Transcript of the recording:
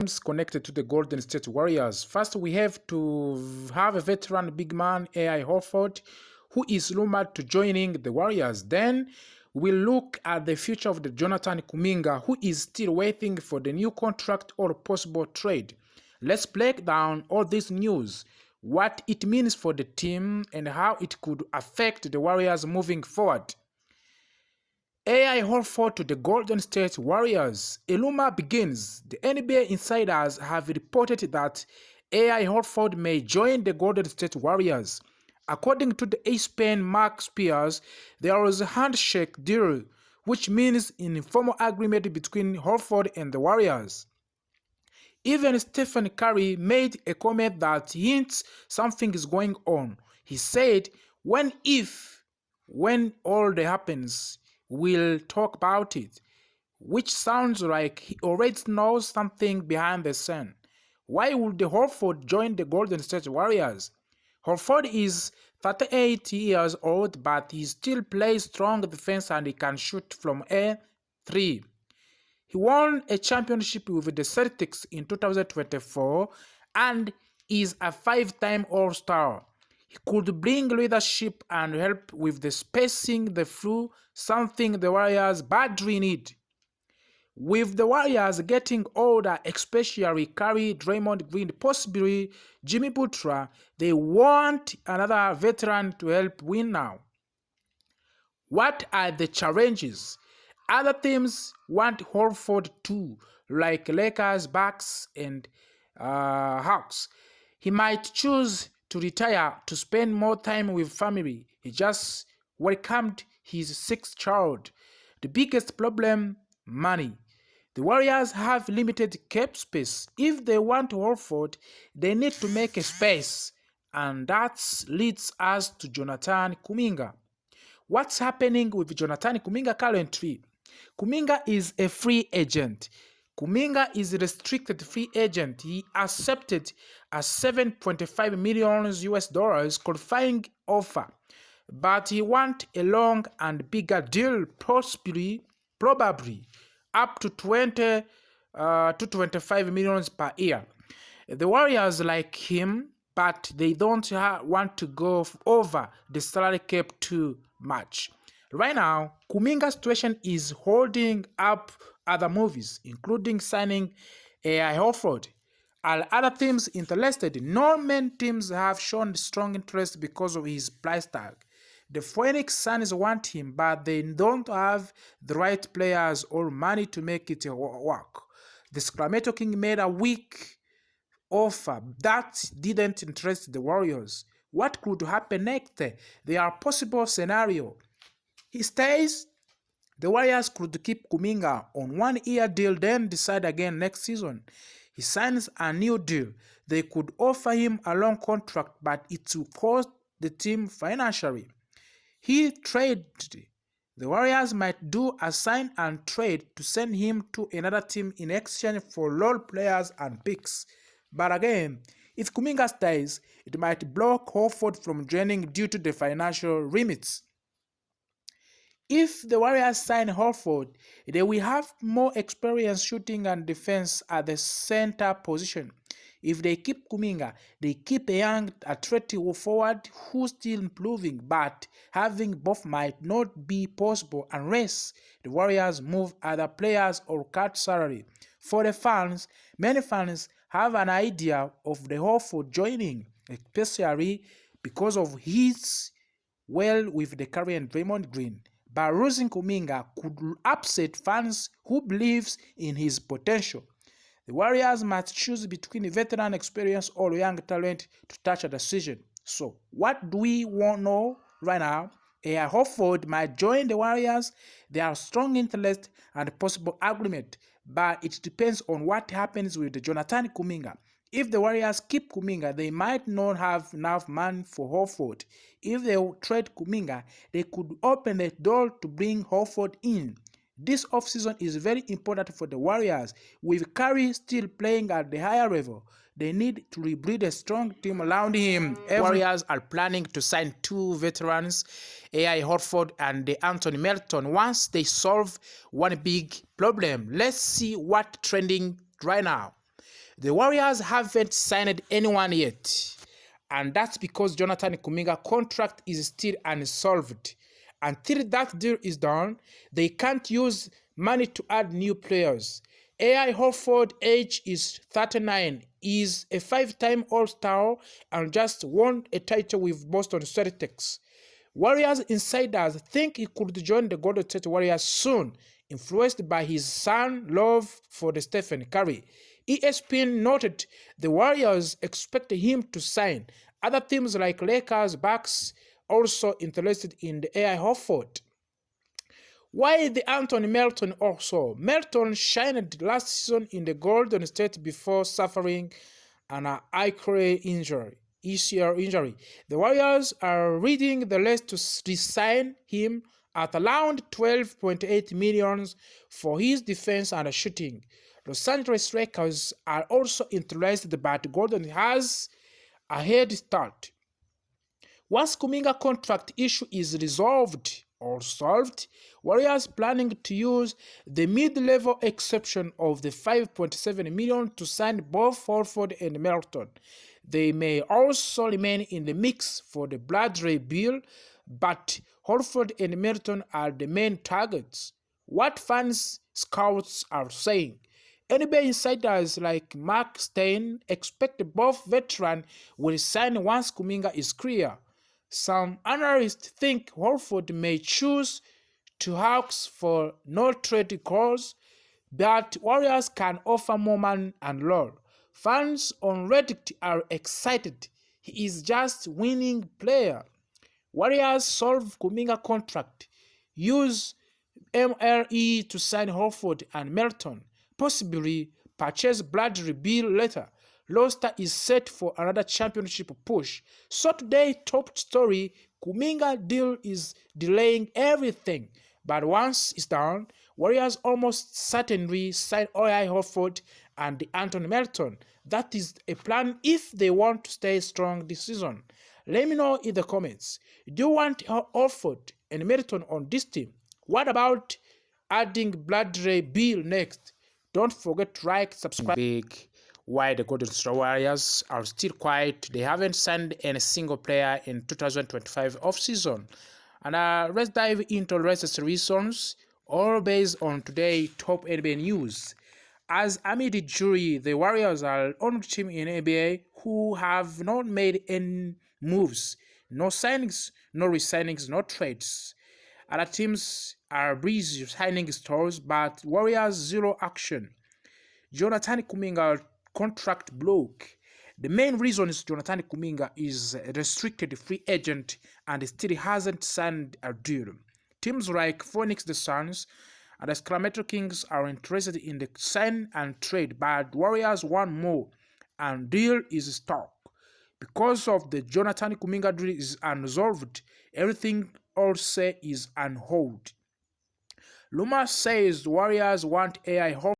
Connected to the Golden State Warriors. First, we have to have a veteran big man, AI Horford, who is rumored to joining the Warriors. Then we'll look at the future of the Jonathan Kuminga, who is still waiting for the new contract or possible trade. Let's break down all this news, what it means for the team, and how it could affect the Warriors moving forward. AI Horford to the Golden State Warriors. A rumor begins. The NBA insiders have reported that AI Horford may join the Golden State Warriors. According to the ESPN Mark Spears, there was a handshake deal, which means an informal agreement between Horford and the Warriors. Even Stephen Curry made a comment that hints something is going on. He said, when all that happens, we'll talk about it, which sounds like he already knows something behind the scene. Why would the Horford join the Golden State Warriors? Horford is 38 years old, but he still plays strong defense and he can shoot from A3. He won a championship with the Celtics in 2024 and is a 5-time All-Star. He could bring leadership and help with the spacing the floor, something the Warriors badly need. With the Warriors getting older, especially Curry, Draymond Green, possibly Jimmy Butler, they want another veteran to help win now. What are the challenges? Other teams want Horford too, like Lakers, Bucks, and Hawks. He might choose to retire to spend more time with family. He just welcomed his 6th child. The biggest problem, money. The Warriors have limited cap space. If they want Horford, they need to make a space. And that leads us to Jonathan Kuminga. What's happening with Jonathan Kuminga currently? Kuminga is a free agent. Kuminga is a restricted free agent. He accepted a $7.5 million US qualifying offer, but he wants a long and bigger deal, probably up to 20 to 25 million per year. The Warriors like him, but they don't want to go over the salary cap too much. Right now, Kuminga's situation is holding up other movies, including signing AI Horford. Are other teams interested? No many teams have shown strong interest because of his price tag. The Phoenix Suns want him, but they don't have the right players or money to make it work. The Sacramento Kings made a weak offer that didn't interest the Warriors. What could happen next? There are possible scenarios. He stays. The Warriors could keep Kuminga on 1-year deal, then decide again next season. He signs a new deal. They could offer him a long contract, but it will cost the team financially. He traded. The Warriors might do a sign and trade to send him to another team in exchange for role players and picks. But again, if Kuminga stays, it might block Horford from joining due to the financial limits. If the Warriors sign Horford, they will have more experience shooting and defense at the center position. If they keep Kuminga, they keep a young, athletic forward who's still improving, but having both might not be possible unless the Warriors move other players or cut salary. For the fans, many fans have an idea of the Horford joining, especially because of his well with the Curry and Draymond Green. But losing Kuminga could upset fans who believes in his potential. The Warriors must choose between veteran experience or young talent to touch a decision. So, what do we want to know right now? AI Horford might join the Warriors. There are strong interest and possible agreement, but it depends on what happens with the Jonathan Kuminga. If the Warriors keep Kuminga, they might not have enough money for Horford. If they trade Kuminga, they could open the door to bring Horford in. This offseason is very important for the Warriors. With Curry still playing at the higher level, they need to rebuild a strong team around him. Warriors are planning to sign 2 veterans, AI Horford and Anthony Melton, once they solve one big problem. Let's see what's trending right now. The Warriors haven't signed anyone yet, and that's because Jonathan Kuminga's contract is still unsolved. Until that deal is done, they can't use money to add new players. AI Horford, age is 39, is a 5-time All-Star and just won a title with Boston Celtics. Warriors insiders think he could join the Golden State Warriors soon, influenced by his son's love for the Stephen Curry. ESPN noted the Warriors expect him to sign. Other teams like Lakers, Bucks also interested in the AI Horford. Why the Anthony Melton also? Melton shined last season in the Golden State before suffering an ACL injury. The Warriors are reading the list to resign him at around $12.8 million for his defense and shooting. Los Angeles Lakers are also interested, but Golden has a head start. Once Kuminga's contract issue is resolved or solved, Warriors planning to use the mid-level exception of the $5.7 million to sign both Horford and Melton. They may also remain in the mix for the Bradley Beal, but Horford and Melton are the main targets. What fans scouts are saying. NBA insiders like Mark Stein expect both veterans will sign once Kuminga is clear. Some analysts think Horford may choose to Hawks for no trade clause, but Warriors can offer more money and role. Fans on Reddit are excited. He is just winning player. Warriors solve Kuminga contract. Use MLE to sign Horford and Melton. Possibly purchase Bradley Beal later. Roster is set for another championship push. So today's top story, Kuminga deal is delaying everything. But once it's done, Warriors almost certainly sign AI Horford and Anthony Melton. That is a plan if they want to stay strong this season. Let me know in the comments. Do you want Horford and Melton on this team? What about adding Bradley Beal next? Don't forget to like, subscribe. Big. Why the Golden State Warriors are still quiet. They haven't signed any single player in 2025 offseason. And let's dive into the rest of the reasons, all based on today's top NBA news. As amid the jury, the Warriors are the only team in NBA who have not made any moves. No signings, no resignings, no trades. Other teams are busy signing stars, but Warriors zero action. Jonathan Kuminga contract bloke. The main reason is Jonathan Kuminga is a restricted free agent and still hasn't signed a deal. Teams like Phoenix the Suns and the Sacramento Kings are interested in the sign and trade, but Warriors want more and deal is stuck. Because of the Jonathan Kuminga deal is unresolved, everything else is on hold. Luma says Warriors want AI